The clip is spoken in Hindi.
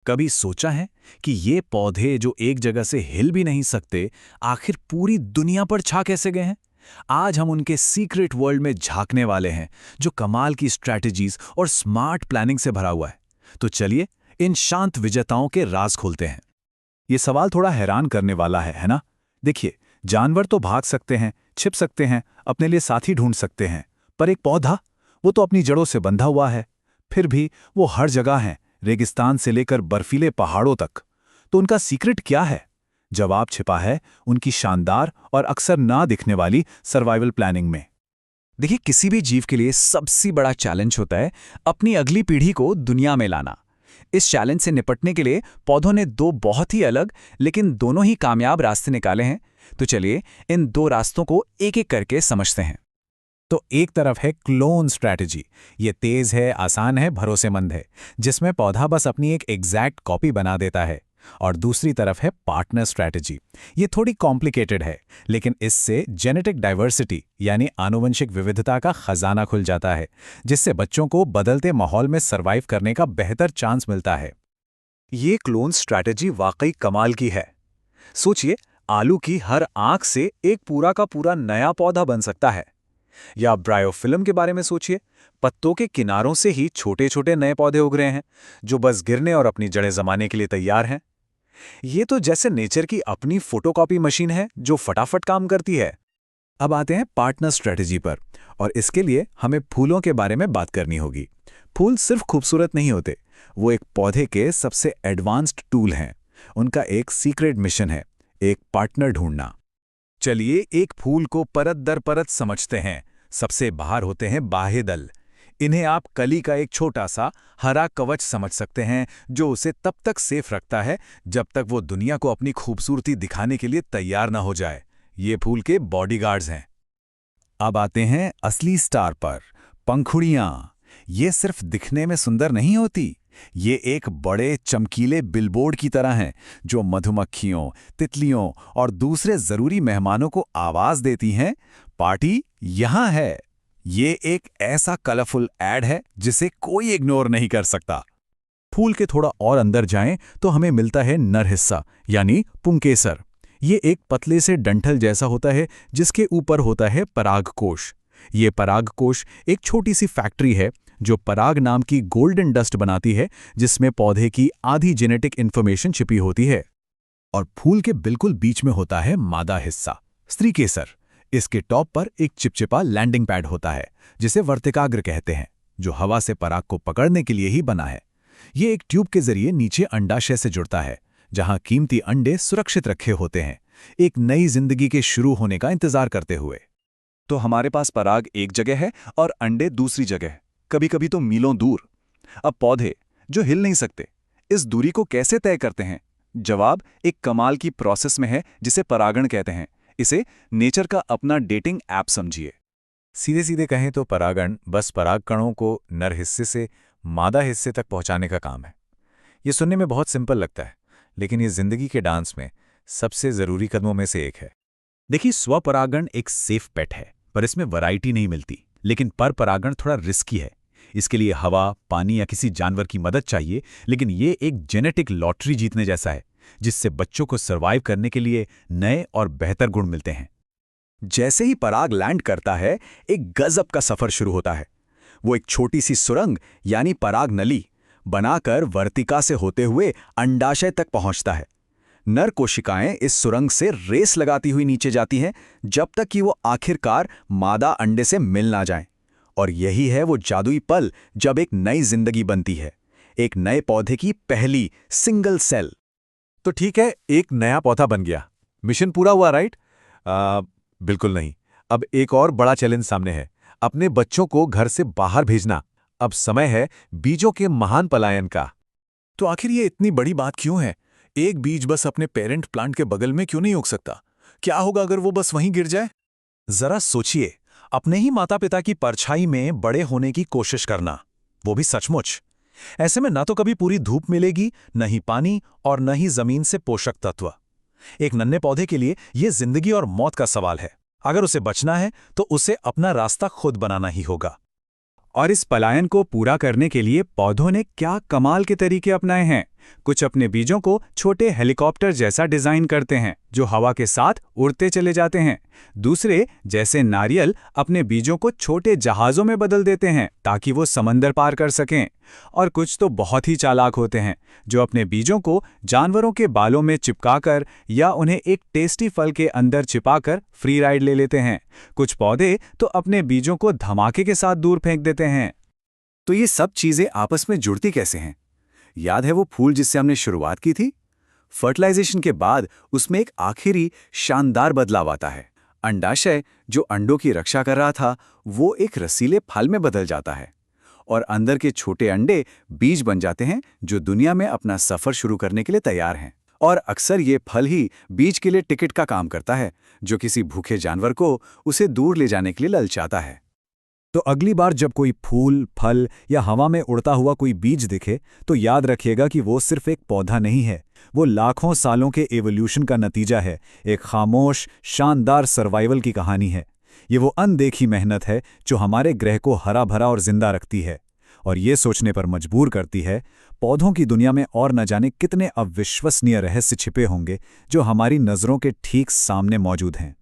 कभी सोचा है कि ये पौधे जो एक जगह से हिल भी नहीं सकते, आखिर पूरी दुनिया पर छा कैसे गए हैं? आज हम उनके सीक्रेट वर्ल्ड में झांकने वाले हैं, जो कमाल की स्ट्रैटेजीज और स्मार्ट प्लानिंग से भरा हुआ है। तो चलिए, इन शांत विजेताओं के राज खोलते हैं। ये सवाल थोड़ा हैरान करने वाला है ना? देखिए, जानवर तो भाग सकते हैं, छिप सकते हैं, अपने लिए साथी ढूंढ सकते हैं, पर एक पौधा, वो तो अपनी जड़ों से बंधा हुआ है। फिर भी वो हर जगह है, रेगिस्तान से लेकर बर्फीले पहाड़ों तक। तो उनका सीक्रेट क्या है? जवाब छिपा है उनकी शानदार और अक्सर ना दिखने वाली सर्वाइवल प्लानिंग में। देखिए, किसी भी जीव के लिए सबसे बड़ा चैलेंज होता है अपनी अगली पीढ़ी को दुनिया में लाना। इस चैलेंज से निपटने के लिए पौधों ने दो बहुत ही अलग लेकिन दोनों ही कामयाब रास्ते निकाले हैं। तो चलिए, इन दो रास्तों को एक एक करके समझते हैं। तो एक तरफ है क्लोन स्ट्रैटेजी। ये तेज है, आसान है, भरोसेमंद है, जिसमें पौधा बस अपनी एक एग्जैक्ट कॉपी बना देता है। और दूसरी तरफ है पार्टनर स्ट्रैटेजी। ये थोड़ी कॉम्प्लिकेटेड है, लेकिन इससे जेनेटिक डाइवर्सिटी यानी आनुवंशिक विविधता का खजाना खुल जाता है, जिससे बच्चों को बदलते माहौल में सर्वाइव करने का बेहतर चांस मिलता है। ये क्लोन स्ट्रैटेजी वाकई कमाल की है। सोचिए, आलू की हर आंख से एक पूरा का पूरा नया पौधा बन सकता है। या ब्रायोफिल्म के बारे में सोचिए, पत्तों के किनारों से ही छोटे छोटे नए पौधे उग रहे हैं, जो बस गिरने और अपनी जड़ें जमाने के लिए तैयार हैं। ये तो जैसे नेचर की अपनी फोटोकॉपी मशीन है, जो फटाफट काम करती है। अब आते हैं पार्टनर स्ट्रेटेजी पर, और इसके लिए हमें फूलों के बारे में बात करनी होगी। फूल सिर्फ खूबसूरत नहीं होते, वो एक पौधे के सबसे एडवांस्ड टूल हैं। उनका एक सीक्रेट मिशन है, एक पार्टनर ढूंढना। चलिए, एक फूल को परत दर परत समझते हैं। सबसे बाहर होते हैं बाह्य दल। इन्हें आप कली का एक छोटा सा हरा कवच समझ सकते हैं, जो उसे तब तक सेफ रखता है जब तक वो दुनिया को अपनी खूबसूरती दिखाने के लिए तैयार ना हो जाए। ये फूल के बॉडीगार्ड्स हैं। अब आते हैं असली स्टार पर, पंखुड़ियां। ये सिर्फ दिखने में सुंदर नहीं होती, ये एक बड़े चमकीले बिलबोर्ड की तरह हैं, जो मधुमक्खियों, तितलियों और दूसरे जरूरी मेहमानों को आवाज देती हैं, पार्टी यहां है। ये एक ऐसा कलरफुल ऐड है जिसे कोई इग्नोर नहीं कर सकता। फूल के थोड़ा और अंदर जाएं तो हमें मिलता है नर हिस्सा, यानी पुंकेसर। ये एक पतले से डंठल जैसा होता है, जिसके ऊपर होता है परागकोश। ये परागकोश एक छोटी सी फैक्ट्री है, जो पराग नाम की गोल्डन डस्ट बनाती है, जिसमें पौधे की आधी जेनेटिक इंफॉर्मेशन छिपी होती है। और फूल के बिल्कुल बीच में होता है मादा हिस्सा, स्त्री केसर। इसके टॉप पर एक चिपचिपा लैंडिंग पैड होता है, जिसे वर्तिकाग्र कहते हैं, जो हवा से पराग को पकड़ने के लिए ही बना है। ये एक ट्यूब के जरिए नीचे अंडाशय से जुड़ता है, जहां कीमती अंडे सुरक्षित रखे होते हैं, एक नई जिंदगी के शुरू होने का इंतजार करते हुए। तो हमारे पास पराग एक जगह है और अंडे दूसरी जगह, कभी कभी तो मीलों दूर। अब पौधे जो हिल नहीं सकते, इस दूरी को कैसे तय करते हैं? जवाब एक कमाल की प्रोसेस में है, जिसे परागण कहते हैं। इसे नेचर का अपना डेटिंग ऐप समझिए। सीधे सीधे कहें तो परागण बस पराग कणों को नर हिस्से से मादा हिस्से तक पहुंचाने का काम है। ये सुनने में बहुत सिंपल लगता है, लेकिन ये जिंदगी के डांस में सबसे जरूरी कदमों में से एक है। देखिए, स्वपरागण एक सेफ पेट है, पर इसमें वैरायटी नहीं मिलती। लेकिन पर परागण थोड़ा रिस्की है। इसके लिए हवा, पानी या किसी जानवर की मदद चाहिए, लेकिन ये एक जेनेटिक लॉटरी जीतने जैसा है, जिससे बच्चों को सर्वाइव करने के लिए नए और बेहतर गुण मिलते हैं। जैसे ही पराग लैंड करता है, एक गजब का सफर शुरू होता है। वो एक छोटी सी सुरंग यानी पराग नली बनाकर वर्तिका से होते हुए अंडाशय तक पहुंचता है। नर कोशिकाएं इस सुरंग से रेस लगाती हुई नीचे जाती हैं, जब तक कि वो आखिरकार मादा अंडे से मिल ना जाएं। और यही है वो जादुई पल जब एक नई जिंदगी बनती है, एक नए पौधे की पहली सिंगल सेल। तो ठीक है, एक नया पौधा बन गया, मिशन पूरा हुआ, राइट? बिल्कुल नहीं। अब एक और बड़ा चैलेंज सामने है, अपने बच्चों को घर से बाहर भेजना। अब समय है बीजों के महान पलायन का। तो आखिर ये इतनी बड़ी बात क्यों है? एक बीज बस अपने पेरेंट प्लांट के बगल में क्यों नहीं उग सकता? क्या होगा अगर वो बस वहीं गिर जाए? जरा सोचिए, अपने ही माता पिता की परछाई में बड़े होने की कोशिश करना, वो भी सचमुच। ऐसे में ना तो कभी पूरी धूप मिलेगी, न ही पानी, और न ही जमीन से पोषक तत्व। एक नन्हे पौधे के लिए यह जिंदगी और मौत का सवाल है। अगर उसे बचना है तो उसे अपना रास्ता खुद बनाना ही होगा। और इस पलायन को पूरा करने के लिए पौधों ने क्या कमाल के तरीके अपनाए हैं। कुछ अपने बीजों को छोटे हेलीकॉप्टर जैसा डिजाइन करते हैं जो हवा के साथ उड़ते चले जाते हैं। दूसरे, जैसे नारियल, अपने बीजों को छोटे जहाज़ों में बदल देते हैं ताकि वो समंदर पार कर सकें। और कुछ तो बहुत ही चालाक होते हैं जो अपने बीजों को जानवरों के बालों में चिपकाकर या उन्हें एक टेस्टी फल के अंदर छिपाकर फ्री राइड ले लेते हैं। कुछ पौधे तो अपने बीजों को धमाके के साथ दूर फेंक देते हैं। तो ये सब चीजें आपस में जुड़ती कैसे हैं? याद है वो फूल जिससे हमने शुरुआत की थी? फर्टिलाइजेशन के बाद उसमें एक आखिरी शानदार बदलाव आता है। अंडाशय, जो अंडों की रक्षा कर रहा था, वो एक रसीले फल में बदल जाता है और अंदर के छोटे अंडे बीज बन जाते हैं जो दुनिया में अपना सफर शुरू करने के लिए तैयार हैं। और अक्सर ये फल ही बीज के लिए टिकट का काम करता है, जो किसी भूखे जानवर को उसे दूर ले जाने के लिए ललचाता है। तो अगली बार जब कोई फूल, फल या हवा में उड़ता हुआ कोई बीज दिखे तो याद रखिएगा कि वो सिर्फ एक पौधा नहीं है, वो लाखों सालों के एवोल्यूशन का नतीजा है, एक खामोश, शानदार सर्वाइवल की कहानी है। ये वो अनदेखी मेहनत है जो हमारे ग्रह को हरा भरा और जिंदा रखती है और ये सोचने पर मजबूर करती है पौधों की दुनिया में और न जाने कितने अविश्वसनीय रहस्य छिपे होंगे जो हमारी नज़रों के ठीक सामने मौजूद हैं।